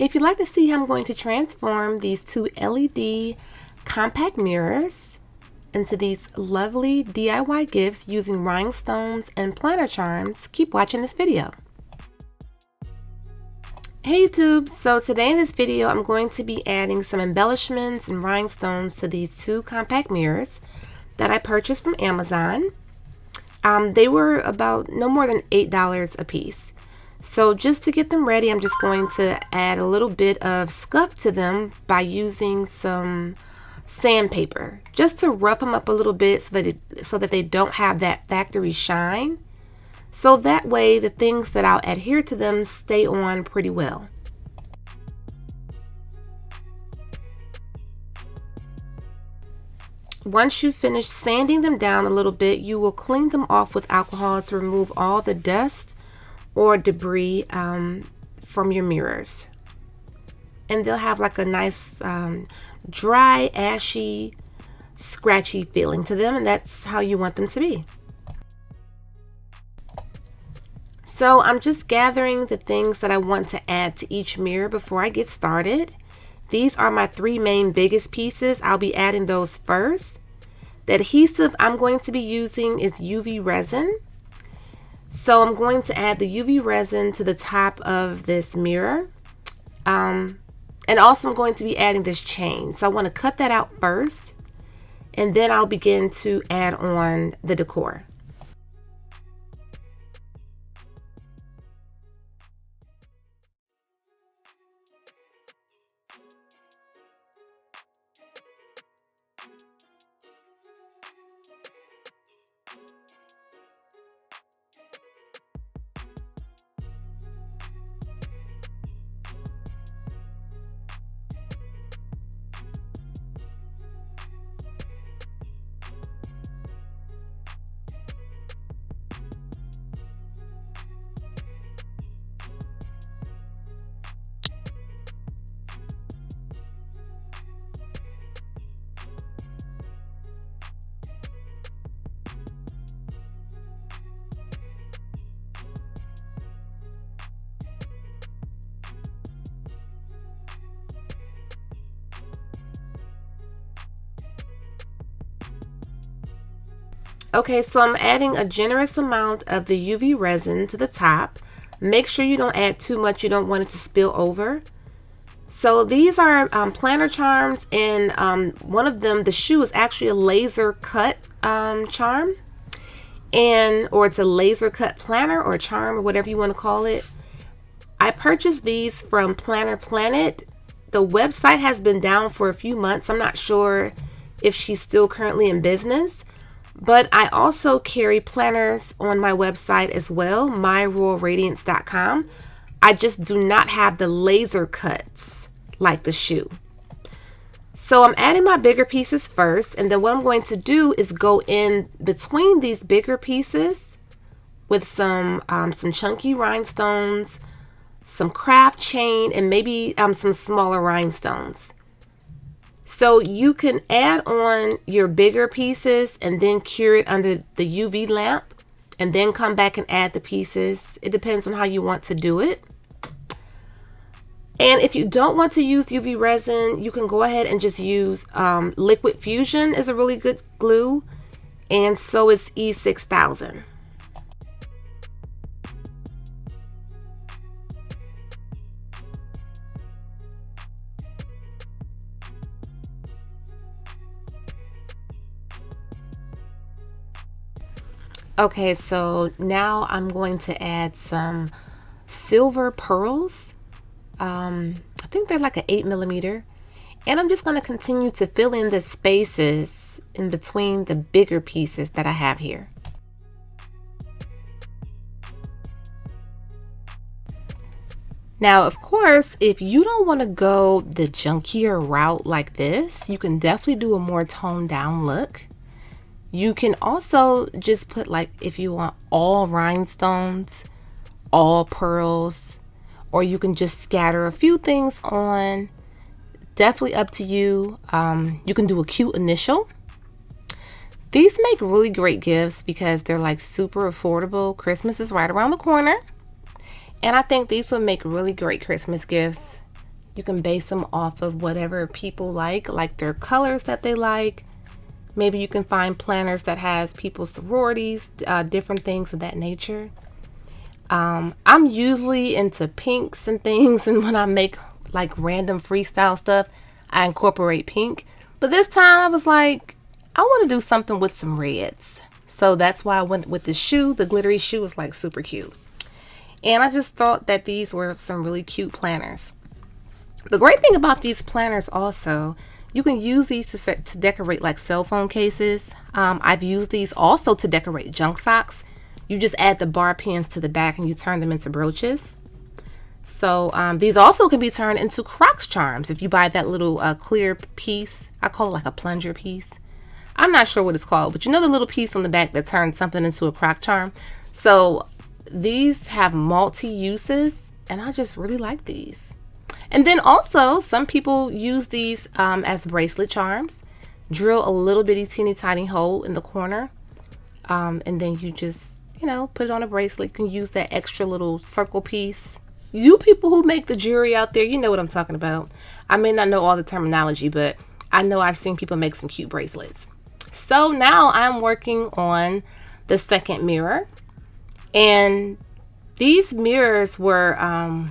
If you'd like to see how I'm going to transform these two LED compact mirrors into these lovely DIY gifts using rhinestones and planner charms, keep watching this video. Hey YouTube, so today in this video I'm going to be adding some embellishments and rhinestones to these two compact mirrors that I purchased from Amazon. They were about no more than $8 a piece. So just to get them ready, I'm just going to add a little bit of scuff to them by using some sandpaper, just to rough them up a little bit so that they don't have that factory shine. So that way the things that I'll adhere to them stay on pretty well. Once you finish sanding them down a little bit, you will clean them off with alcohol to remove all the dust or debris from your mirrors. And they'll have like a nice dry, ashy, scratchy feeling to them, and that's how you want them to be. So I'm just gathering the things that I want to add to each mirror before I get started. These are my three main biggest pieces. I'll be adding those first. The adhesive I'm going to be using is UV resin. So I'm going to add the UV resin to the top of this mirror. And also I'm going to be adding this chain. So I want to cut that out first, and then I'll begin to add on the decor. Okay, so I'm adding a generous amount of the UV resin to the top. Make sure you don't add too much. You don't want it to spill over. So these are planner charms, and one of them, the shoe, is actually a laser cut charm, or it's a laser cut planner or charm or whatever you want to call it. I purchased these from Planner Planet. The website has been down for a few months. I'm not sure if she's still currently in business. But I also carry planners on my website as well, myroyalradiance.com. I just do not have the laser cuts like the shoe. So I'm adding my bigger pieces first, and then what I'm going to do is go in between these bigger pieces with some chunky rhinestones, some craft chain, and maybe some smaller rhinestones. So you can add on your bigger pieces and then cure it under the UV lamp, and then come back and add the pieces. It depends on how you want to do it. And if you don't want to use UV resin, you can go ahead and just use Liquid Fusion is a really good glue, and so is E6000. Okay, so now I'm going to add some silver pearls. I think they're like an 8mm. And I'm just going to continue to fill in the spaces in between the bigger pieces that I have here. Now, of course, if you don't want to go the junkier route like this, you can definitely do a more toned down look. You can also just put, like, if you want all rhinestones, all pearls, or you can just scatter a few things on. Definitely up to you. You can do a cute initial. These make really great gifts because they're like super affordable. Christmas is right around the corner. And I think these would make really great Christmas gifts You can base them off of whatever people like their colors that they like. Maybe you can find planners that has people's sororities, different things of that nature. I'm usually into pinks and things, and when I make like random freestyle stuff, I incorporate pink. But this time I was like, I want to do something with some reds. So that's why I went with this shoe. The glittery shoe was like super cute. And I just thought that these were some really cute planners. The great thing about these planners also, you can use these to decorate like cell phone cases. I've used these also to decorate junk socks. You just add the bar pins to the back and you turn them into brooches. So these also can be turned into Crocs charms if you buy that little clear piece. I call it like a plunger piece. I'm not sure what it's called, but you know the little piece on the back that turns something into a Croc charm. So these have multi-uses, and I just really like these. And then also some people use these as bracelet charms. Drill a little bitty teeny tiny hole in the corner, and then you just, you know, put it on a bracelet. You can use that extra little circle piece. You people who make the jewelry out there, you know what I'm talking about. I may not know all the terminology, but I know I've seen people make some cute bracelets. So now I'm working on the second mirror, and these mirrors were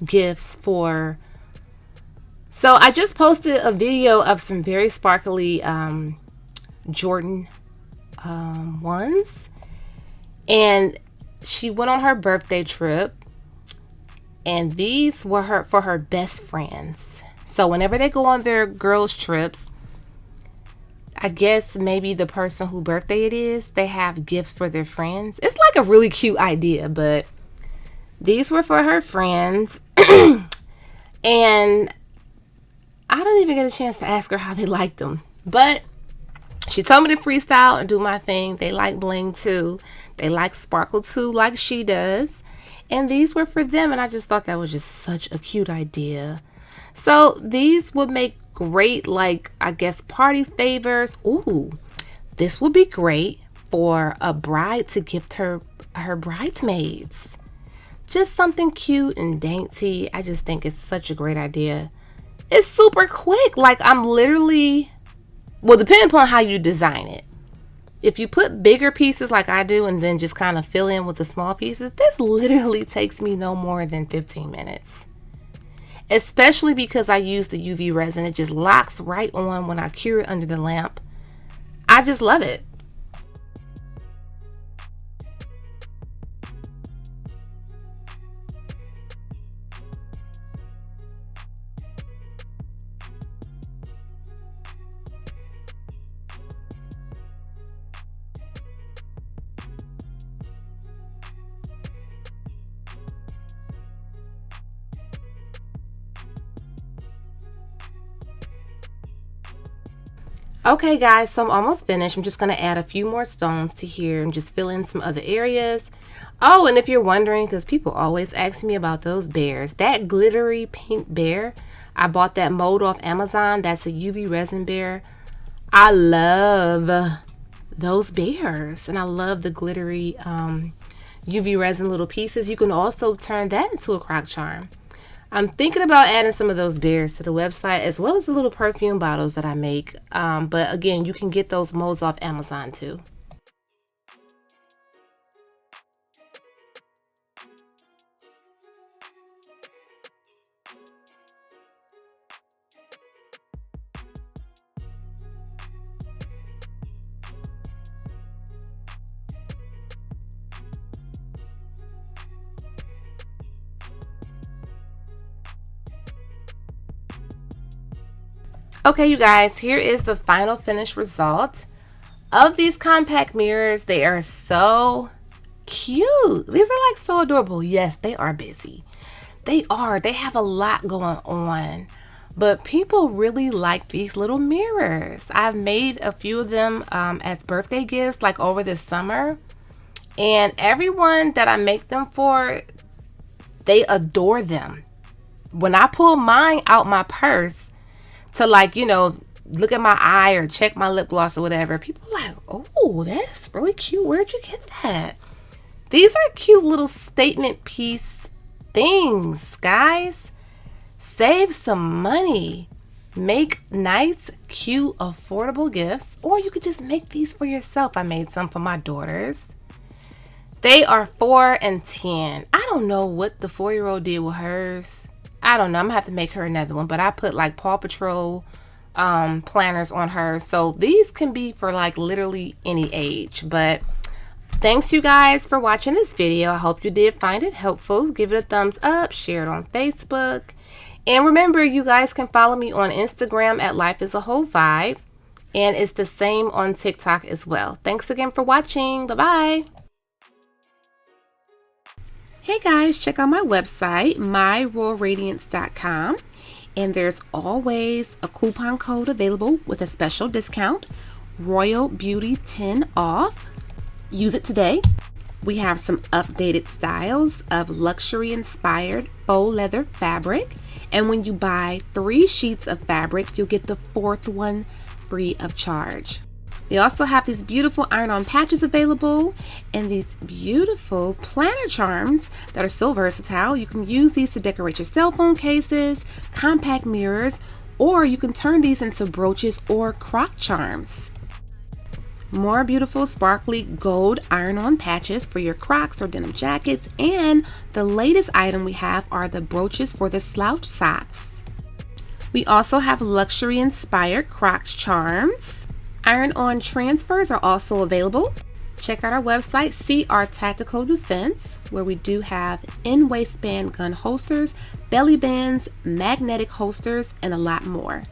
gifts for, so I just posted a video of some very sparkly Jordan ones, and she went on her birthday trip, and these were for her best friends. So whenever they go on their girls trips, I guess maybe the person whose birthday it is, they have gifts for their friends. It's like a really cute idea, but these were for her friends. And I didn't even get a chance to ask her how they liked them. But she told me to freestyle and do my thing. They like bling too. They like sparkle too, like she does. And these were for them, and I just thought that was just such a cute idea. So these would make great, like, I guess, party favors. Ooh, this would be great for a bride to gift her bridesmaids. Just something cute and dainty. I just think it's such a great idea. It's super quick. Like, I'm literally, well, depending upon how you design it. If you put bigger pieces like I do and then just kind of fill in with the small pieces, this literally takes me no more than 15 minutes. Especially because I use the UV resin. It just locks right on when I cure it under the lamp. I just love it. Okay guys, so I'm almost finished. I'm just going to add a few more stones to here and just fill in some other areas. Oh, and if you're wondering, because people always ask me about those bears, that glittery pink bear, I bought that mold off Amazon. That's a UV resin bear. I love those bears, and I love the glittery UV resin little pieces. You can also turn that into a crock charm. I'm thinking about adding some of those bears to the website, as well as the little perfume bottles that I make. But again, you can get those molds off Amazon too. Okay, you guys, here is the final finished result of these compact mirrors. They are so cute. These are like so adorable. Yes, they are busy. They are. They have a lot going on. But people really like these little mirrors. I've made a few of them as birthday gifts like over this summer. And everyone that I make them for, they adore them. When I pull mine out my purse to, like, you know, look at my eye or check my lip gloss or whatever, people are like, oh, that's really cute. Where'd you get that? These are cute little statement piece things, guys. Save some money. Make nice, cute, affordable gifts, or you could just make these for yourself. I made some for my daughters. They are 4 and 10. I don't know what the 4-year-old did with hers. I don't know. I'm gonna have to make her another one, but I put like Paw Patrol planners on her. So these can be for like literally any age. But thanks you guys for watching this video. I hope you did find it helpful. Give it a thumbs up, share it on Facebook. And remember, you guys can follow me on Instagram at Life is a Whole Vibe. And it's the same on TikTok as well. Thanks again for watching. Bye-bye. Hey guys, check out my website, myroyalradiance.com. And there's always a coupon code available with a special discount, Royal Beauty 10 off. Use it today. We have some updated styles of luxury inspired faux leather fabric. And when you buy 3 sheets of fabric, you'll get the 4th one free of charge. They also have these beautiful iron-on patches available and these beautiful planner charms that are so versatile. You can use these to decorate your cell phone cases, compact mirrors, or you can turn these into brooches or croc charms. More beautiful sparkly gold iron-on patches for your Crocs or denim jackets, and the latest item we have are the brooches for the slouch socks. We also have luxury inspired Crocs charms. Iron-on transfers are also available. Check out our website, see our tactical defense, where we do have in-waistband gun holsters, belly bands, magnetic holsters, and a lot more.